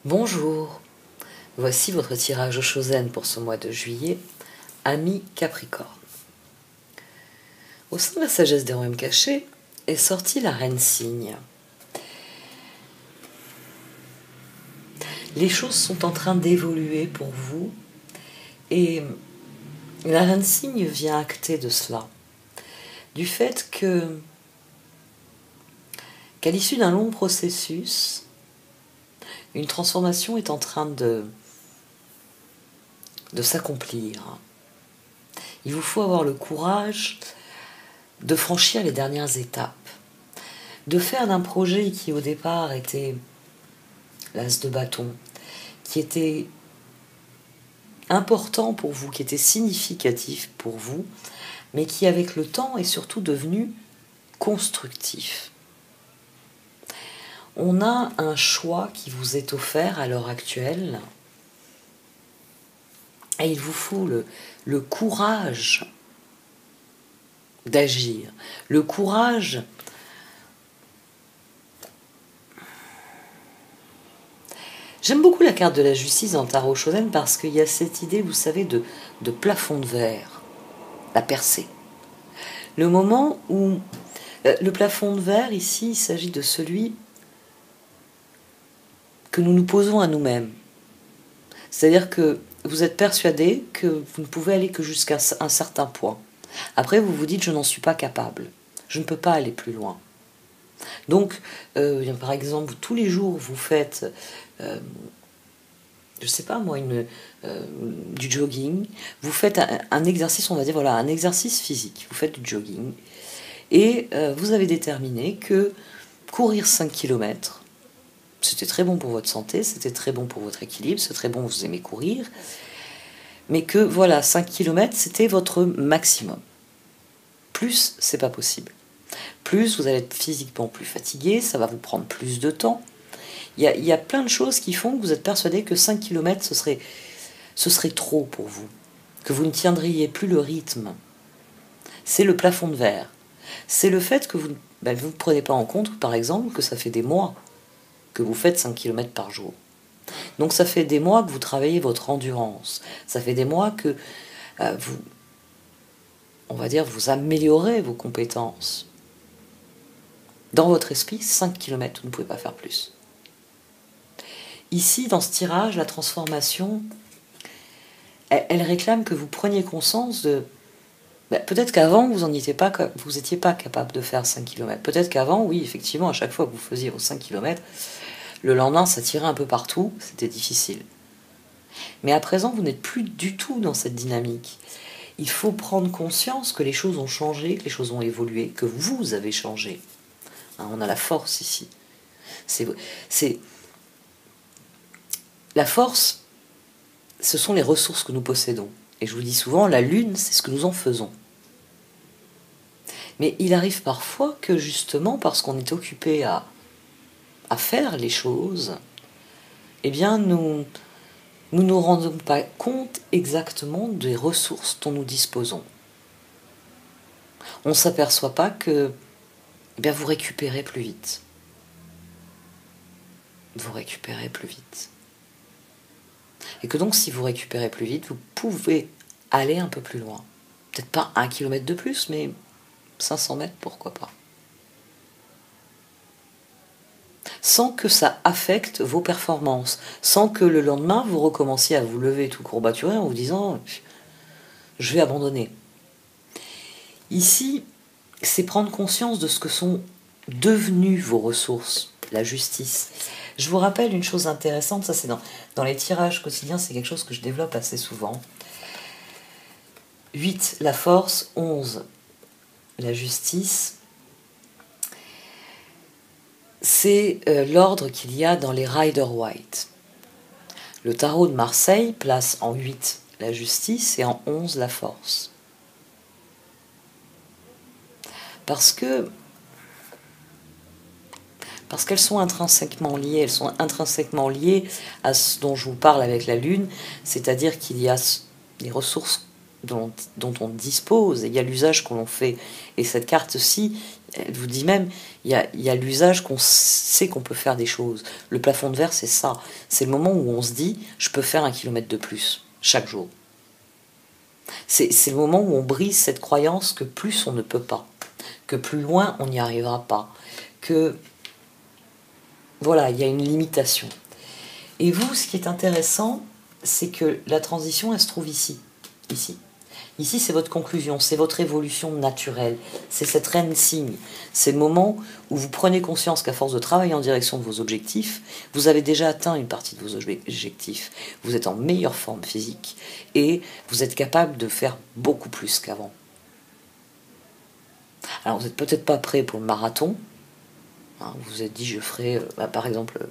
Bonjour, voici votre tirage Chosen pour ce mois de juillet, ami Capricorne. Au sein de la sagesse des royaumes cachés est sortie la reine cygne. Les choses sont en train d'évoluer pour vous et la reine cygne vient acter de cela, du fait qu'à l'issue d'un long processus, une transformation est en train de s'accomplir. Il vous faut avoir le courage de franchir les dernières étapes, de faire d'un projet qui au départ était l'as de bâton, qui était important pour vous, qui était significatif pour vous, mais qui avec le temps est surtout devenu constructif. On a un choix qui vous est offert à l'heure actuelle et il vous faut le courage d'agir, le courage J'aime beaucoup la carte de la justice dans le tarot Chosen parce qu'il y a cette idée, vous savez, de plafond de verre, la percée. Le moment où le plafond de verre, ici, il s'agit de celui que nous nous posons à nous-mêmes. C'est-à-dire que vous êtes persuadé que vous ne pouvez aller que jusqu'à un certain point. Après, vous vous dites, je n'en suis pas capable. Je ne peux pas aller plus loin. Donc, par exemple, tous les jours, vous faites, je ne sais pas moi, du jogging. Vous faites un exercice, on va dire, voilà, un exercice physique. Vous faites du jogging. Et vous avez déterminé que courir 5 km, c'était très bon pour votre santé, c'était très bon pour votre équilibre, c'est très bon, vous aimez courir. Mais que, voilà, 5 km, c'était votre maximum. Plus, c'est pas possible. Plus, vous allez être physiquement plus fatigué, ça va vous prendre plus de temps. Il y a plein de choses qui font que vous êtes persuadé que 5 km, ce serait trop pour vous. Que vous ne tiendriez plus le rythme. C'est le plafond de verre. C'est le fait que vous ne prenez pas en compte, par exemple, que ça fait des mois que vous faites 5 km par jour. Donc ça fait des mois que vous travaillez votre endurance. Ça fait des mois que vous améliorez vos compétences. Dans votre esprit, 5 km, vous ne pouvez pas faire plus. Ici, dans ce tirage, la transformation, elle réclame que vous preniez conscience de... peut-être qu'avant, vous n'étiez pas capable de faire 5 km. Peut-être qu'avant, oui, effectivement, à chaque fois que vous faisiez vos 5 km, le lendemain, ça tirait un peu partout, c'était difficile. Mais à présent, vous n'êtes plus du tout dans cette dynamique. Il faut prendre conscience que les choses ont changé, que les choses ont évolué, que vous avez changé. On a la force ici. La force, ce sont les ressources que nous possédons. Et je vous dis souvent, la lune, c'est ce que nous en faisons. Mais il arrive parfois que justement, parce qu'on est occupé à faire les choses, eh bien, nous nous rendons pas compte exactement des ressources dont nous disposons. On ne s'aperçoit pas que vous récupérez plus vite. Vous récupérez plus vite. Et que donc, si vous récupérez plus vite, vous pouvez aller un peu plus loin. Peut-être pas 1 km de plus, mais 500 mètres, pourquoi pas. Sans que ça affecte vos performances. Sans que le lendemain, vous recommenciez à vous lever tout courbaturé en vous disant « je vais abandonner ». Ici, c'est prendre conscience de ce que sont devenues vos ressources, la justice. Je vous rappelle une chose intéressante, ça c'est dans les tirages quotidiens, c'est quelque chose que je développe assez souvent. 8, la force, 11, la justice. C'est l'ordre qu'il y a dans les Rider-Waite. Le tarot de Marseille place en 8 la justice et en 11 la force. Parce qu'elles sont intrinsèquement liées. Elles sont intrinsèquement liées à ce dont je vous parle avec la lune, c'est-à-dire qu'il y a des ressources dont on dispose, et il y a l'usage qu'on en fait. Et cette carte-ci, elle vous dit même, il y a l'usage qu'on sait qu'on peut faire des choses. Le plafond de verre, c'est ça. C'est le moment où on se dit, je peux faire 1 kilomètre de plus, chaque jour. C'est le moment où on brise cette croyance que plus on ne peut pas, que plus loin on n'y arrivera pas, que voilà, il y a une limitation. Et vous, ce qui est intéressant, c'est que la transition, elle se trouve ici. Ici. Ici, c'est votre conclusion, c'est votre évolution naturelle, c'est cette reine signe. C'est le moment où vous prenez conscience qu'à force de travailler en direction de vos objectifs, vous avez déjà atteint une partie de vos objectifs. Vous êtes en meilleure forme physique et vous êtes capable de faire beaucoup plus qu'avant. Alors, vous n'êtes peut-être pas prêt pour le marathon. Hein, vous vous êtes dit, je ferai, par exemple...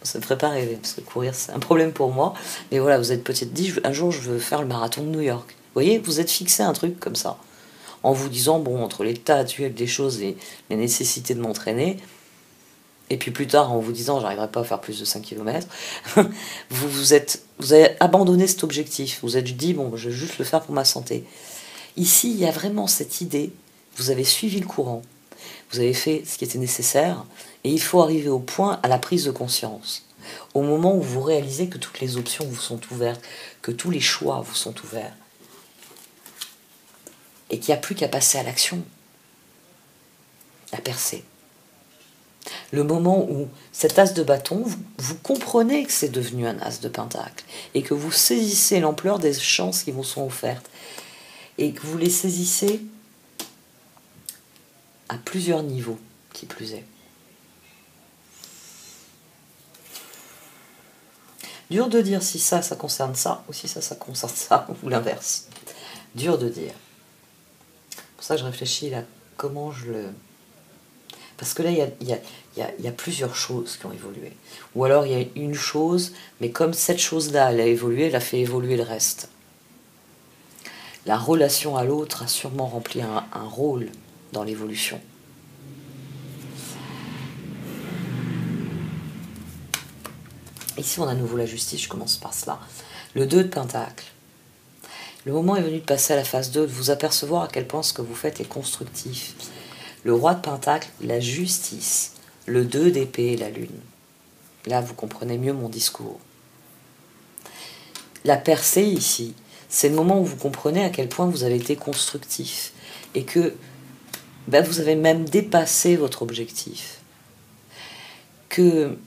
ça ne me ferait pas rêver, parce que courir c'est un problème pour moi, mais voilà, vous êtes peut-être dit, un jour je veux faire le marathon de New York. Vous voyez, vous êtes fixé un truc comme ça, en vous disant, bon, entre l'état actuel des choses et les nécessités de m'entraîner, et puis plus tard en vous disant, j'arriverai pas à faire plus de 5 km, vous avez abandonné cet objectif, vous êtes dit, bon, je vais juste le faire pour ma santé. Ici, il y a vraiment cette idée, vous avez suivi le courant, vous avez fait ce qui était nécessaire, et il faut arriver au point, à la prise de conscience, au moment où vous réalisez que toutes les options vous sont ouvertes, que tous les choix vous sont ouverts, et qu'il n'y a plus qu'à passer à l'action, à percer. Le moment où cet as de bâton, vous comprenez que c'est devenu un as de pentacle, et que vous saisissez l'ampleur des chances qui vous sont offertes, et que vous les saisissez à plusieurs niveaux, qui plus est. Dur de dire si ça concerne ça, ou si ça concerne ça, ou l'inverse. Dur de dire. C'est pour ça que je réfléchis là, comment je le... Parce que là, il y a plusieurs choses qui ont évolué. Ou alors, il y a une chose, mais comme cette chose-là, elle a évolué, elle a fait évoluer le reste. La relation à l'autre a sûrement rempli un rôle dans l'évolution. Ici, on a à nouveau la justice, je commence par cela. Le 2 de Pentacle. Le moment est venu de passer à la phase 2, de vous apercevoir à quel point ce que vous faites est constructif. Le roi de Pentacle, la justice. Le 2 d'épée, la lune. Là, vous comprenez mieux mon discours. La percée ici, c'est le moment où vous comprenez à quel point vous avez été constructif et que vous avez même dépassé votre objectif. Que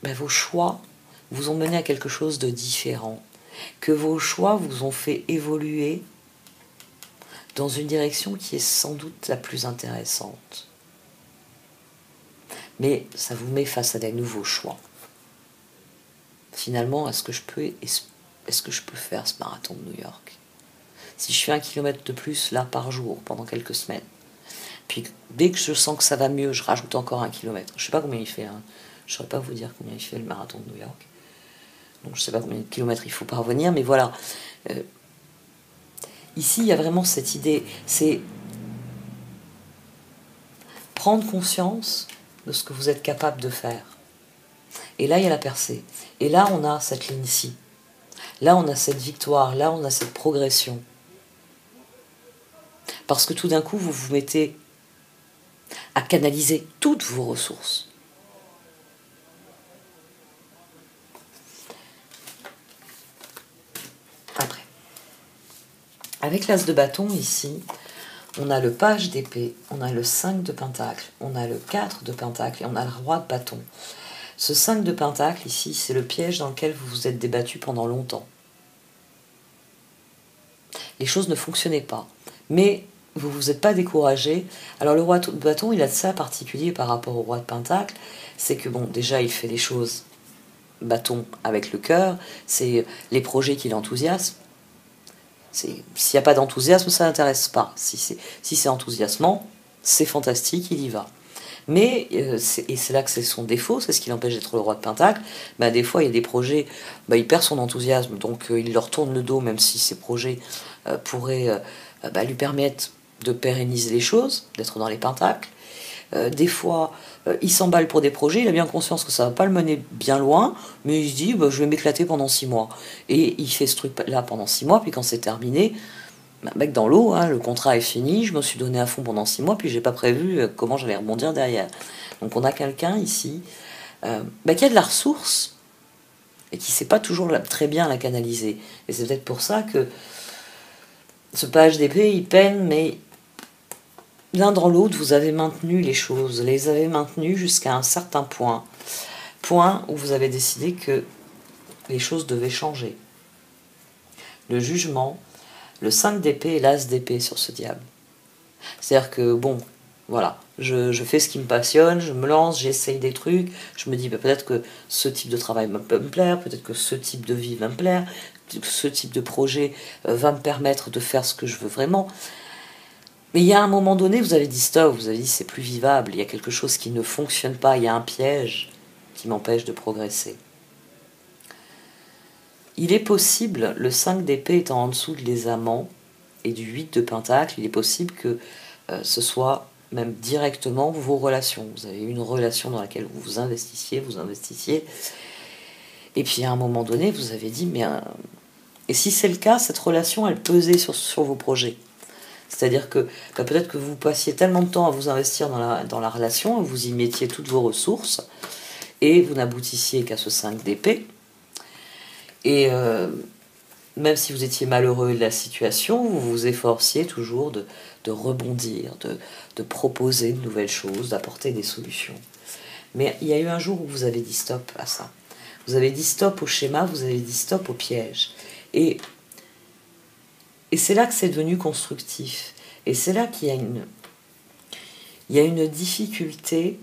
vos choix vous ont mené à quelque chose de différent, que vos choix vous ont fait évoluer dans une direction qui est sans doute la plus intéressante. Mais ça vous met face à des nouveaux choix. Finalement, est-ce que je peux faire ce marathon de New York? Si je fais 1 kilomètre de plus là par jour pendant quelques semaines, puis dès que je sens que ça va mieux, je rajoute encore 1 kilomètre. Je ne sais pas combien il fait, je ne saurais pas vous dire combien il fait le marathon de New York. Donc je ne sais pas combien de kilomètres il faut parvenir, mais voilà. Ici, il y a vraiment cette idée, c'est prendre conscience de ce que vous êtes capable de faire. Et là, il y a la percée. Et là, on a cette ligne-ci. Là, on a cette victoire. Là, on a cette progression. Parce que tout d'un coup, vous vous mettez à canaliser toutes vos ressources. Après. Avec l'as de bâton, ici, on a le page d'épée, on a le 5 de pentacle, on a le 4 de pentacle et on a le roi de bâton. Ce 5 de pentacle, ici, c'est le piège dans lequel vous vous êtes débattu pendant longtemps. Les choses ne fonctionnaient pas. Mais vous ne vous êtes pas découragé. Alors le roi de bâton, il a de ça particulier par rapport au roi de pentacle, c'est que bon, déjà il fait les choses bâton avec le cœur, c'est les projets qui l'enthousiasment. S'il n'y a pas d'enthousiasme, ça n'intéresse pas. Si c'est enthousiasmant, c'est fantastique, il y va. Mais, et c'est là que c'est son défaut, c'est ce qui l'empêche d'être le roi de Pentacle, des fois il y a des projets, il perd son enthousiasme, donc il leur tourne le dos, même si ces projets pourraient lui permettre de pérenniser les choses, d'être dans les Pentacles. des fois, il s'emballe pour des projets, il a bien conscience que ça va pas le mener bien loin, mais il se dit, bah, je vais m'éclater pendant 6 mois. Et il fait ce truc-là pendant 6 mois, puis quand c'est terminé, bah, bec dans l'eau, hein, le contrat est fini, je me suis donné à fond pendant 6 mois, puis j'ai pas prévu comment j'allais rebondir derrière. Donc on a quelqu'un ici bah, qui a de la ressource, et qui sait pas toujours très bien la canaliser. Et c'est peut-être pour ça que ce page d'épée, il peine, mais l'un dans l'autre, vous avez maintenu les choses, les avez maintenues jusqu'à un certain point où vous avez décidé que les choses devaient changer. Le jugement, le 5 d'épée et l'as d'épée sur ce diable. C'est-à-dire que, bon, voilà, je fais ce qui me passionne, je me lance, j'essaye des trucs, je me dis bah, peut-être que ce type de travail peut me plaire, peut-être que ce type de vie va me plaire, que ce type de projet va me permettre de faire ce que je veux vraiment. Mais il y a un moment donné, vous avez dit stop, vous avez dit c'est plus vivable, il y a quelque chose qui ne fonctionne pas, il y a un piège qui m'empêche de progresser. Il est possible, le 5 d'épée étant en dessous de les amants et du 8 de pentacle, il est possible que ce soit même directement vos relations. Vous avez une relation dans laquelle vous investissiez, et puis à un moment donné, vous avez dit, mais et si c'est le cas, cette relation, elle pesait sur vos projets. C'est-à-dire que bah, peut-être que vous passiez tellement de temps à vous investir dans la relation, vous y mettiez toutes vos ressources, et vous n'aboutissiez qu'à ce 5 d'épée. Et même si vous étiez malheureux de la situation, vous vous efforciez toujours de rebondir, de proposer de nouvelles choses, d'apporter des solutions. Mais il y a eu un jour où vous avez dit stop à ça. Vous avez dit stop au schéma, vous avez dit stop au piège. Et c'est là que c'est devenu constructif. Et c'est là qu'il y a une difficulté.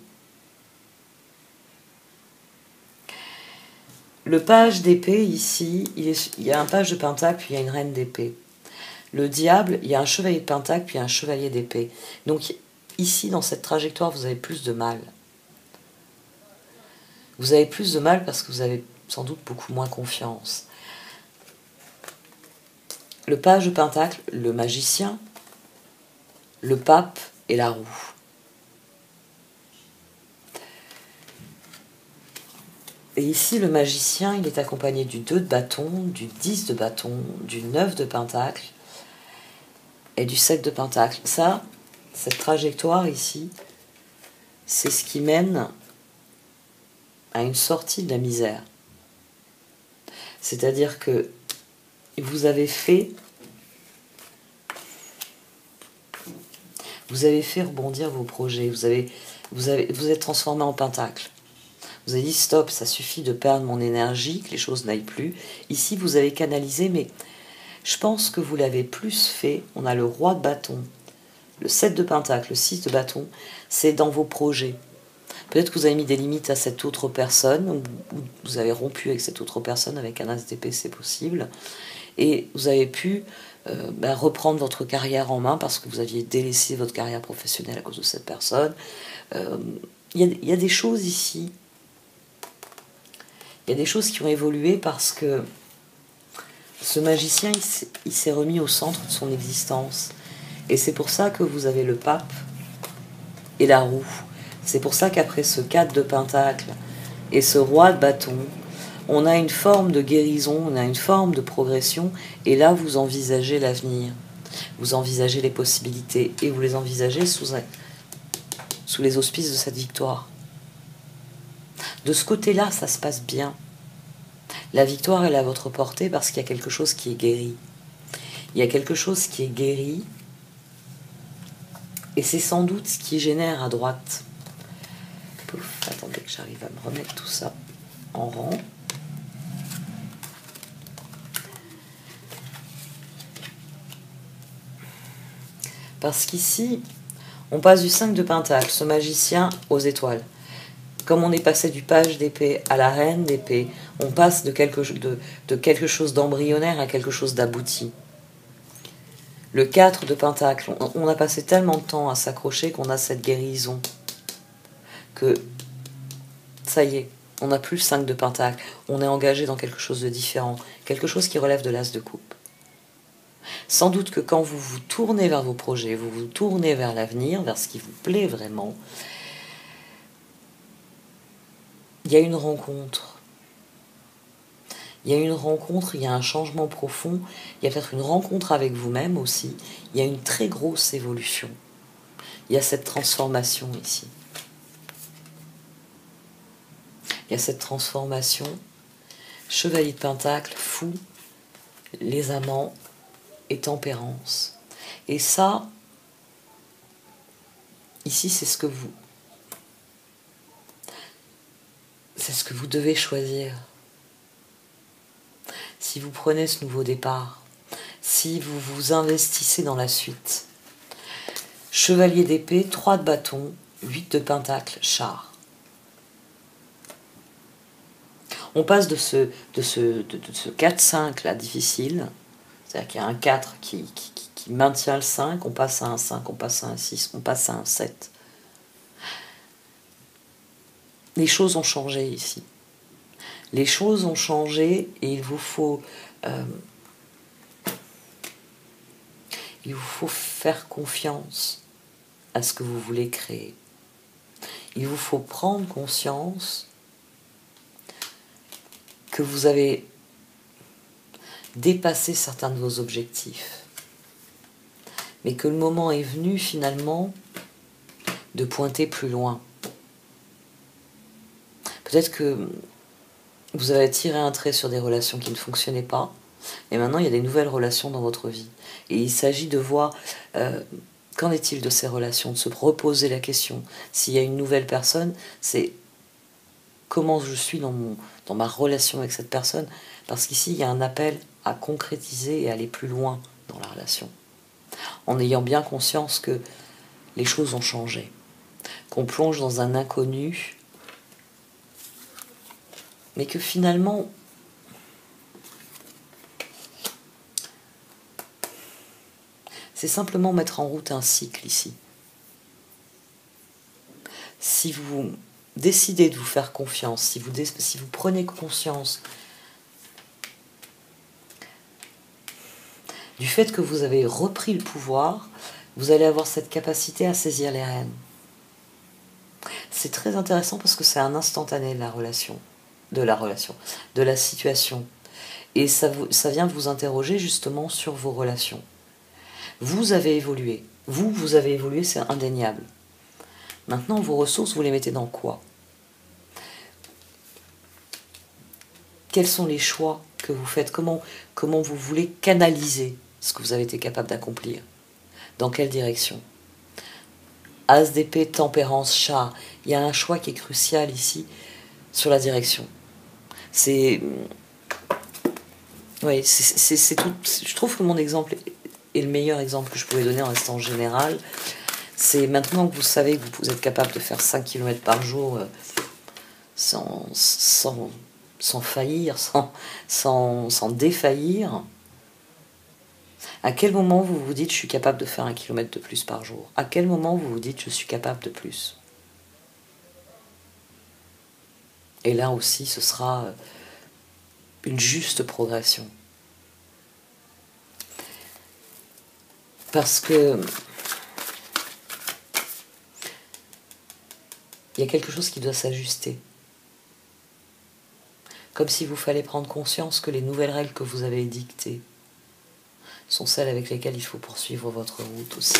Le page d'épée, ici, il y a un page de pentacle, puis il y a une reine d'épée. Le diable, il y a un chevalier de pentacle, puis un chevalier d'épée. Donc ici, dans cette trajectoire, vous avez plus de mal. Vous avez plus de mal parce que vous avez sans doute beaucoup moins confiance. Le page de pentacle, le magicien, le pape et la roue. Et ici, le magicien, il est accompagné du 2 de bâton, du 10 de bâton, du 9 de pentacle et du 7 de pentacle. Ça, cette trajectoire ici, c'est ce qui mène à une sortie de la misère. C'est-à-dire que vous avez fait rebondir vos projets, vous êtes transformé en pentacle. Vous avez dit stop, ça suffit de perdre mon énergie, que les choses n'aillent plus. Ici, vous avez canalisé, mais je pense que vous l'avez plus fait. On a le roi de bâton, le 7 de pentacle, le 6 de bâton, c'est dans vos projets. Peut-être que vous avez mis des limites à cette autre personne, ou vous avez rompu avec cette autre personne, avec un as d'épée, c'est possible. Et vous avez pu reprendre votre carrière en main parce que vous aviez délaissé votre carrière professionnelle à cause de cette personne. Il y a des choses ici. Il y a des choses qui ont évolué parce que ce magicien, il s'est remis au centre de son existence. Et c'est pour ça que vous avez le pape et la roue. C'est pour ça qu'après ce 4 de pentacle et ce roi de bâton, on a une forme de guérison, on a une forme de progression, et là vous envisagez l'avenir, vous envisagez les possibilités, et vous les envisagez sous les auspices de cette victoire. De ce côté-là, ça se passe bien. La victoire, elle est à votre portée parce qu'il y a quelque chose qui est guéri. Il y a quelque chose qui est guéri, et c'est sans doute ce qui génère à droite. Pouf, attendez que j'arrive à me remettre tout ça en rang. Parce qu'ici, on passe du 5 de pentacle, ce magicien, aux étoiles. Comme on est passé du page d'épée à la reine d'épée, on passe de quelque chose d'embryonnaire à quelque chose d'abouti. Le 4 de pentacle, on a passé tellement de temps à s'accrocher qu'on a cette guérison. Que, ça y est, on n'a plus le 5 de pentacle. On est engagé dans quelque chose de différent. Quelque chose qui relève de l'as de coupe. Sans doute que quand vous vous tournez vers vos projets, vous vous tournez vers l'avenir, vers ce qui vous plaît vraiment, il y a une rencontre. Il y a une rencontre, il y a un changement profond, il y a peut-être une rencontre avec vous-même aussi, il y a une très grosse évolution. Il y a cette transformation ici. Il y a cette transformation. Chevalier de Pentacle, fou, les amants et tempérance. Et ça, ici, c'est ce que vous devez choisir. Si vous prenez ce nouveau départ, si vous vous investissez dans la suite. Chevalier d'épée, 3 de bâton, 8 de pentacle, char. On passe de ce 4-5 là difficile, c'est-à-dire qu'il y a un 4 qui maintient le 5, on passe à un 5, on passe à un 6, on passe à un 7. Les choses ont changé ici. Les choses ont changé et il vous faut faire confiance à ce que vous voulez créer. Il vous faut prendre conscience que vous avez dépassé certains de vos objectifs, mais que le moment est venu finalement de pointer plus loin. Peut-être que vous avez tiré un trait sur des relations qui ne fonctionnaient pas, et maintenant il y a des nouvelles relations dans votre vie. Et il s'agit de voir qu'en est-il de ces relations, de se reposer la question. S'il y a une nouvelle personne, c'est comment je suis dans ma relation avec cette personne, parce qu'ici il y a un appel à concrétiser et aller plus loin dans la relation, en ayant bien conscience que les choses ont changé, qu'on plonge dans un inconnu, mais que finalement c'est simplement mettre en route un cycle ici. Si vous décidez de vous faire confiance, si vous prenez conscience du fait que vous avez repris le pouvoir, vous allez avoir cette capacité à saisir les rênes. C'est très intéressant parce que c'est un instantané de la situation. Et ça vient vous interroger justement sur vos relations. Vous avez évolué. Vous avez évolué, c'est indéniable. Maintenant, vos ressources, vous les mettez dans quoi? Quels sont les choix que vous faites? Comment vous voulez canaliser ce que vous avez été capable d'accomplir? Dans quelle direction? As d'épée, tempérance, chat. Il y a un choix qui est crucial ici sur la direction. C'est tout. Je trouve que mon exemple est le meilleur exemple que je pouvais donner en restant général. C'est maintenant que vous savez que vous êtes capable de faire 5 km par jour sans faillir, sans défaillir. À quel moment vous vous dites je suis capable de faire 1 kilomètre de plus par jour? À quel moment vous vous dites je suis capable de plus? Et là aussi ce sera une juste progression. Parce que il y a quelque chose qui doit s'ajuster. Comme s'il vous fallait prendre conscience que les nouvelles règles que vous avez dictées sont celles avec lesquelles il faut poursuivre votre route aussi.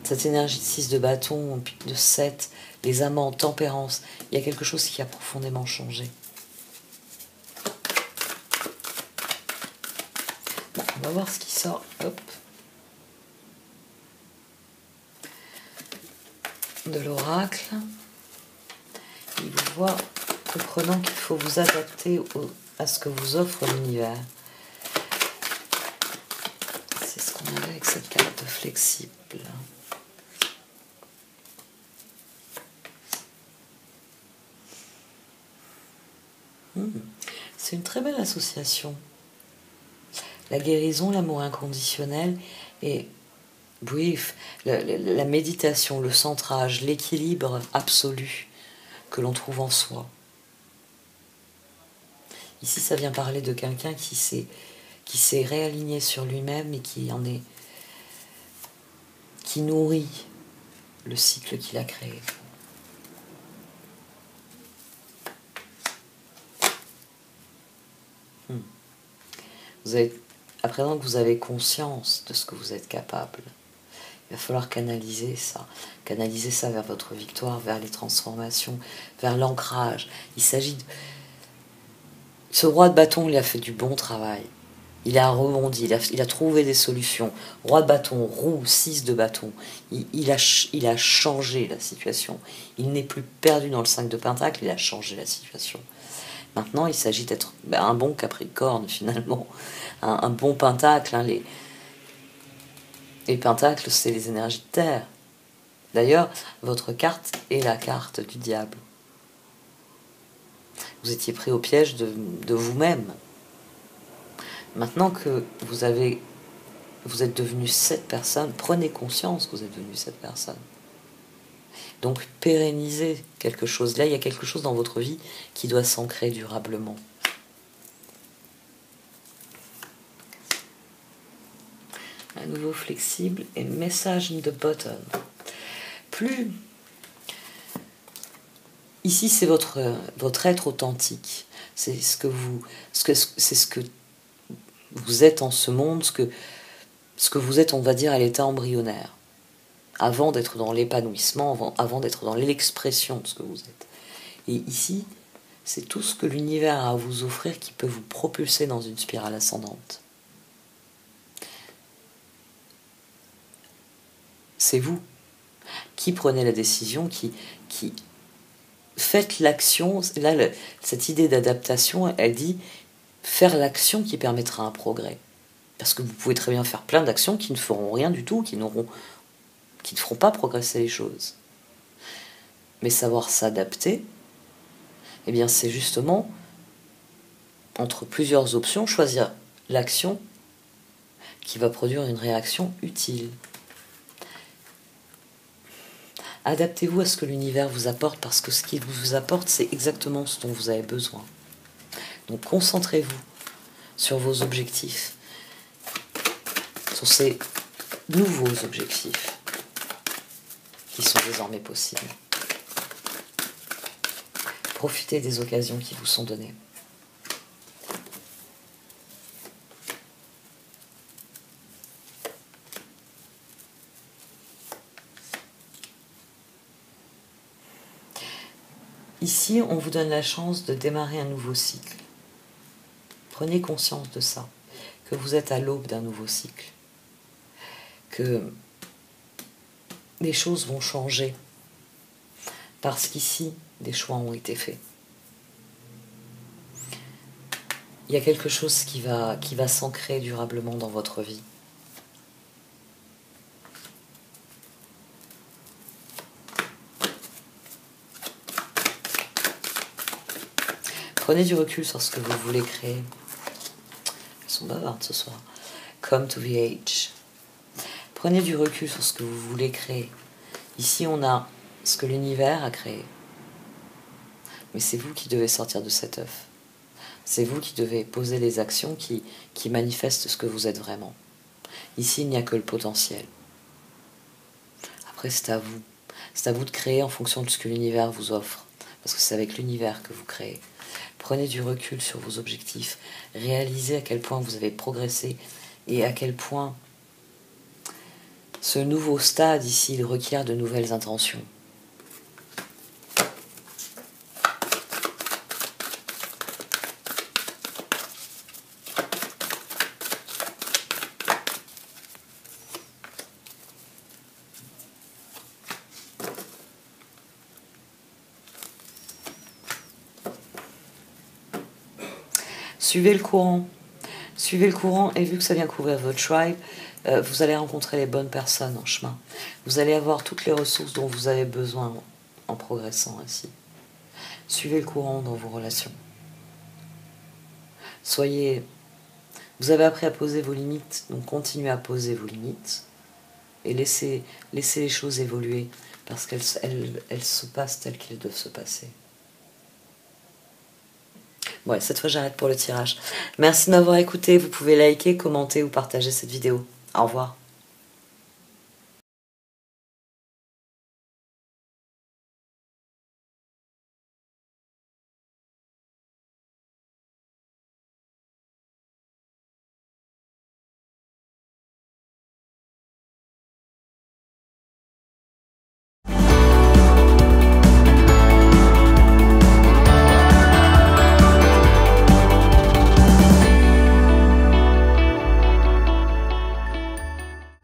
Cette énergie de 6 de bâton, de 7, les amants, tempérance, il y a quelque chose qui a profondément changé. Bon, on va voir ce qui sort. Hop. De l'oracle. Il vous voit comprenant qu'il faut vous adapter à ce que vous offre l'univers. C'est ce qu'on avait avec cette carte flexible. C'est une très belle association. La guérison, l'amour inconditionnel et bref, la méditation, le centrage, l'équilibre absolu que l'on trouve en soi. Ici, ça vient parler de quelqu'un qui s'est réaligné sur lui-même et qui nourrit le cycle qu'il a créé. À présent que vous avez conscience de ce que vous êtes capable, il va falloir canaliser ça vers votre victoire, vers les transformations, vers l'ancrage. Il s'agit de... Ce roi de bâton, il a fait du bon travail. Il a rebondi, il a trouvé des solutions. Roi de bâton, roue, 6 de bâton. Il a changé la situation. Il n'est plus perdu dans le 5 de pentacle, il a changé la situation. Maintenant, il s'agit d'être un bon Capricorne, finalement. Un bon pentacle. Hein, les pentacles, c'est les énergies de terre. D'ailleurs, votre carte est la carte du diable. Vous étiez pris au piège de vous-même. Maintenant que vous êtes devenu cette personne, prenez conscience que vous êtes devenu cette personne. Donc pérennisez quelque chose. Là, il y a quelque chose dans votre vie qui doit s'ancrer durablement. À nouveau flexible et message in the bottom. Plus... Ici, c'est votre être authentique. C'est ce que vous êtes en ce monde, ce que vous êtes, on va dire, à l'état embryonnaire, avant d'être dans l'épanouissement, avant d'être dans l'expression de ce que vous êtes. Et ici, c'est tout ce que l'univers a à vous offrir qui peut vous propulser dans une spirale ascendante. C'est vous qui prenez la décision, qui faites l'action. Là, cette idée d'adaptation, elle dit faire l'action qui permettra un progrès. Parce que vous pouvez très bien faire plein d'actions qui ne feront rien du tout, qui ne feront pas progresser les choses. Mais savoir s'adapter, eh bien c'est justement, entre plusieurs options, choisir l'action qui va produire une réaction utile. Adaptez-vous à ce que l'univers vous apporte, parce que ce qu'il vous apporte, c'est exactement ce dont vous avez besoin. Donc concentrez-vous sur vos objectifs, sur ces nouveaux objectifs qui sont désormais possibles. Profitez des occasions qui vous sont données. Ici, on vous donne la chance de démarrer un nouveau cycle. Prenez conscience de ça, que vous êtes à l'aube d'un nouveau cycle, que les choses vont changer, parce qu'ici, des choix ont été faits. Il y a quelque chose qui va s'ancrer durablement dans votre vie. Prenez du recul sur ce que vous voulez créer. Elles sont bavardes ce soir. Come to the age. Prenez du recul sur ce que vous voulez créer. Ici, on a ce que l'univers a créé. Mais c'est vous qui devez sortir de cet œuf. C'est vous qui devez poser les actions qui manifestent ce que vous êtes vraiment. Ici, il n'y a que le potentiel. Après, c'est à vous. C'est à vous de créer en fonction de ce que l'univers vous offre. Parce que c'est avec l'univers que vous créez. Prenez du recul sur vos objectifs. Réalisez à quel point vous avez progressé et à quel point ce nouveau stade ici, il requiert de nouvelles intentions. Suivez le courant. Suivez le courant et vu que ça vient couvrir votre tribe, vous allez rencontrer les bonnes personnes en chemin. Vous allez avoir toutes les ressources dont vous avez besoin en progressant ainsi. Suivez le courant dans vos relations. Vous avez appris à poser vos limites, donc continuez à poser vos limites et laissez les choses évoluer parce qu'elles se passent telles qu'elles doivent se passer. Ouais, cette fois j'arrête pour le tirage. Merci de m'avoir écouté. Vous pouvez liker, commenter ou partager cette vidéo. Au revoir.